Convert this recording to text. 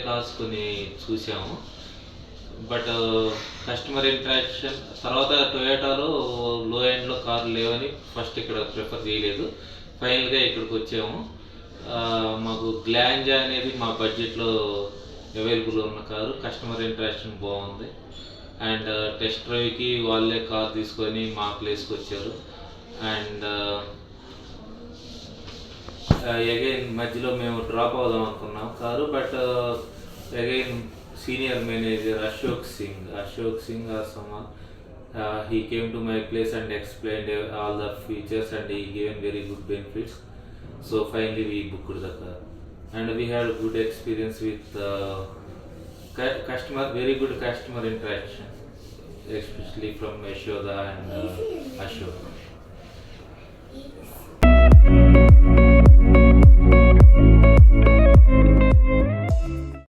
Cars కొన్ని చూసాము. But customer interaction తర్వాత టొయోటాలో లో ఎండ్‌లో కార్లు లేవని ఫస్ట్ ఇక్కడ ప్రిఫర్ చేయలేదు. ఫైనల్‌గా ఇక్కడికి వచ్చాము. మాకు గ్లాంజా అనేది మా బడ్జెట్‌లో అవైలబుల్ ఉన్న కారు. కస్టమర్ ఇంటరాక్షన్ బాగుంది. అండ్ టెస్ట్ డ్రైవ్‌కి వాళ్ళే కార్ తీసుకొని మా ప్లేస్‌కి వచ్చారు. అండ్ అగైన్ మధ్యలో మేము డ్రాప్ అవుదాం అనుకున్నాం car. But again senior manager Ashok Singh or someone, he came to my place and explained all the features and he gave very good benefits. So finally we booked the car and we had good experience with customer, very good customer interaction, especially from Yashoda and Ashok.